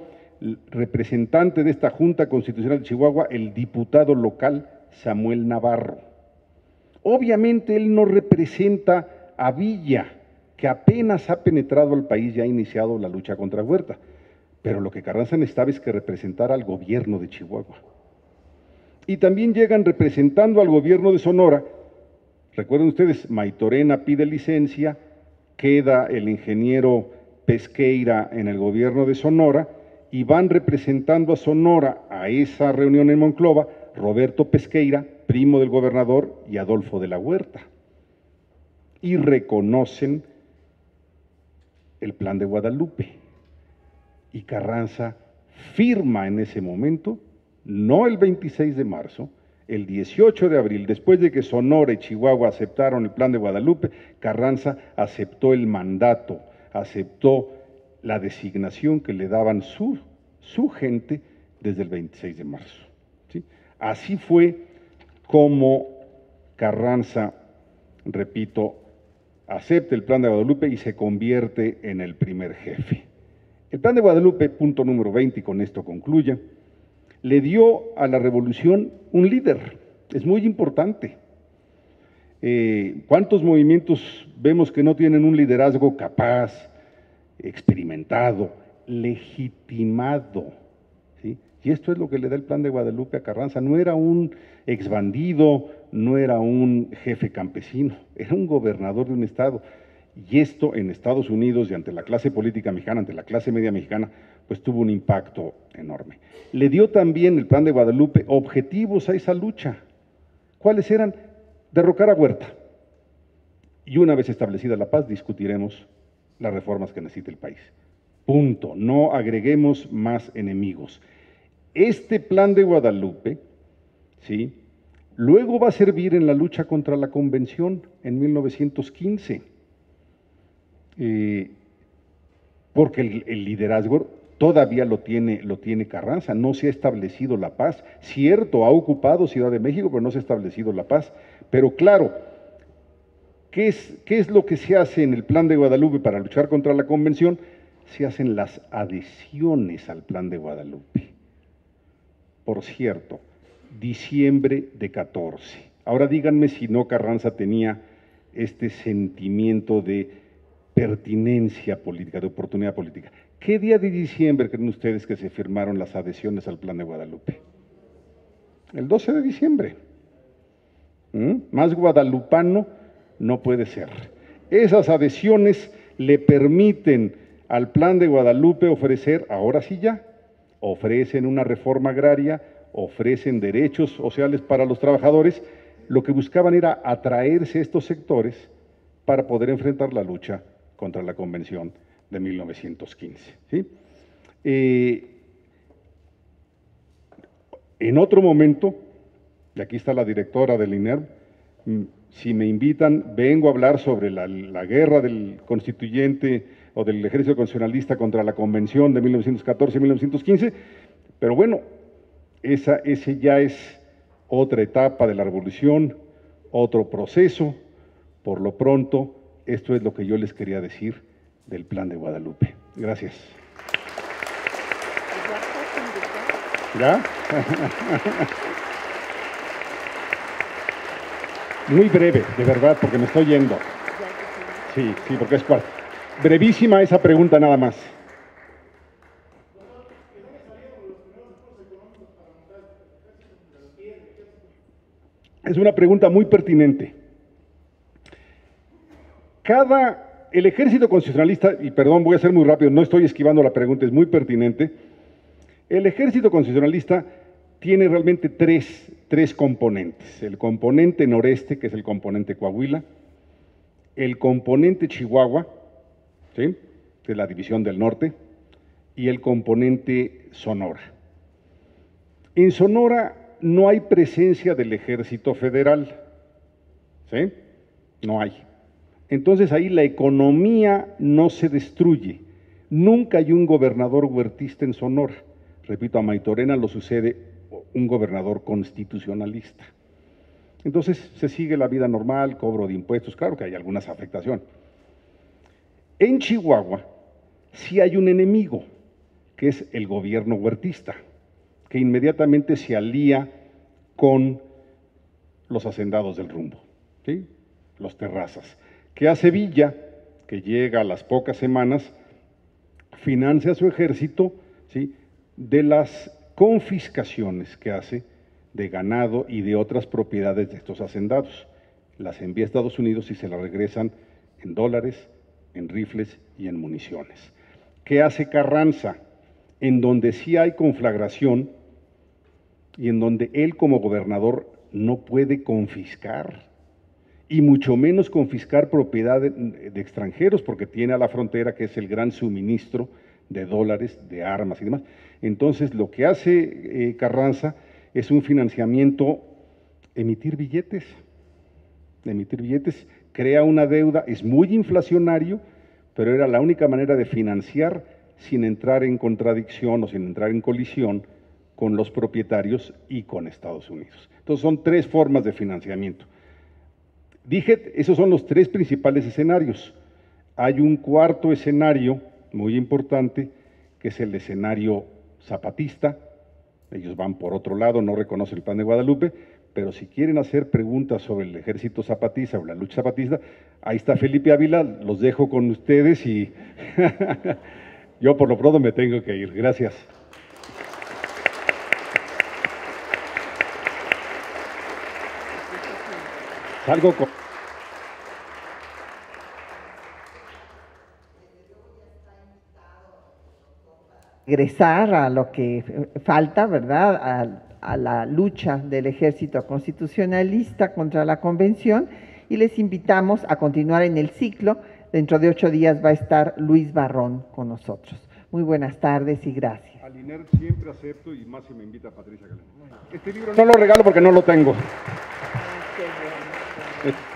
Representante de esta Junta Constitucional de Chihuahua, el diputado local Samuel Navarro. Obviamente él no representa a Villa, que apenas ha penetrado al país y ha iniciado la lucha contra Huerta. Pero lo que Carranza necesitaba es que representara al gobierno de Chihuahua. Y también llegan representando al gobierno de Sonora. Recuerden ustedes, Maytorena pide licencia, queda el ingeniero Pesqueira en el gobierno de Sonora, y van representando a Sonora a esa reunión en Monclova, Roberto Pesqueira, primo del gobernador, y Adolfo de la Huerta. Y reconocen el Plan de Guadalupe. Y Carranza firma en ese momento, no el 26 de marzo, el 18 de abril, después de que Sonora y Chihuahua aceptaron el Plan de Guadalupe, Carranza aceptó el mandato, aceptó la designación que le daban su gente desde el 26 de marzo, ¿sí? Así fue como Carranza, repito, acepta el Plan de Guadalupe y se convierte en el primer jefe. El Plan de Guadalupe, punto número 20, y con esto concluye, le dio a la revolución un líder. Es muy importante. ¿Cuántos movimientos vemos que no tienen un liderazgo capaz, experimentado, legitimado? ¿Sí? Y esto es lo que le da el Plan de Guadalupe a Carranza. No era un exbandido, no era un jefe campesino, era un gobernador de un estado. Y esto en Estados Unidos y ante la clase política mexicana, ante la clase media mexicana, pues tuvo un impacto enorme. Le dio también el Plan de Guadalupe objetivos a esa lucha. ¿Cuáles eran? Derrocar a Huerta. Y una vez establecida la paz, discutiremos las reformas que necesita el país. Punto. No agreguemos más enemigos. Este Plan de Guadalupe, ¿sí?, luego va a servir en la lucha contra la Convención en 1915. Porque el liderazgo todavía lo tiene Carranza, no se ha establecido la paz. Cierto, ha ocupado Ciudad de México, pero no se ha establecido la paz. Pero claro, ¿qué es lo que se hace en el Plan de Guadalupe para luchar contra la Convención? Se hacen las adhesiones al Plan de Guadalupe. Por cierto, diciembre de 14. Ahora díganme si no Carranza tenía este sentimiento de pertinencia política, de oportunidad política. ¿Qué día de diciembre creen ustedes que se firmaron las adhesiones al Plan de Guadalupe? El 12 de diciembre. Más guadalupano no puede ser. Esas adhesiones le permiten al Plan de Guadalupe ofrecer, ahora sí ya, ofrecen una reforma agraria, ofrecen derechos sociales para los trabajadores. Lo que buscaban era atraerse a estos sectores para poder enfrentar la lucha contra la Convención de 1915. ¿Sí? En otro momento, y aquí está la directora del INERM, si me invitan, vengo a hablar sobre la guerra del constituyente o del ejército constitucionalista contra la Convención de 1914 y 1915, pero bueno, ese ya es otra etapa de la revolución, otro proceso. Por lo pronto, esto es lo que yo les quería decir del Plan de Guadalupe. Gracias. ¿Ya? Muy breve, de verdad, porque me estoy yendo. Sí, porque es cuarto. Brevísima esa pregunta nada más. Es una pregunta muy pertinente. El ejército constitucionalista, y perdón, voy a ser muy rápido, no estoy esquivando la pregunta, es muy pertinente. El ejército constitucionalista tiene realmente tres componentes. El componente noreste, que es el componente Coahuila, el componente Chihuahua, ¿sí?, de la División del Norte, y el componente Sonora. En Sonora no hay presencia del Ejército Federal, ¿sí? No hay. Entonces ahí la economía no se destruye. Nunca hay un gobernador huertista en Sonora. Repito, a Maytorena lo sucede un gobernador constitucionalista. Entonces se sigue la vida normal, cobro de impuestos, claro que hay algunas afectaciones. En Chihuahua sí hay un enemigo, que es el gobierno huertista, que inmediatamente se alía con los hacendados del Rumbo, ¿sí?, los Terrazas. ¿Qué hace Villa? Que llega a las pocas semanas, financia su ejército, ¿sí?, de las confiscaciones que hace de ganado y de otras propiedades de estos hacendados. Las envía a Estados Unidos y se las regresan en dólares, en rifles y en municiones. ¿Qué hace Carranza? En donde sí hay conflagración y en donde él como gobernador no puede confiscar, y mucho menos confiscar propiedad de extranjeros, porque tiene a la frontera, que es el gran suministro de dólares, de armas y demás. Entonces, lo que hace Carranza es un financiamiento, emitir billetes, crea una deuda, es muy inflacionario, pero era la única manera de financiar sin entrar en contradicción o sin entrar en colisión con los propietarios y con Estados Unidos. Entonces, son tres formas de financiamiento. Dije, esos son los tres principales escenarios. Hay un cuarto escenario muy importante, que es el escenario zapatista. Ellos van por otro lado, no reconocen el Plan de Guadalupe, pero si quieren hacer preguntas sobre el ejército zapatista o la lucha zapatista, ahí está Felipe Ávila, los dejo con ustedes y yo por lo pronto me tengo que ir. Gracias. Salgo con... Regresar a lo que falta, ¿verdad? A la lucha del ejército constitucionalista contra la convención, y les invitamos a continuar en el ciclo. Dentro de 8 días va a estar Luis Barrón con nosotros. Muy buenas tardes y gracias. Al INER siempre acepto, y más si me invita Patricia Galeano. Este libro no lo regalo porque no lo tengo. Qué bueno.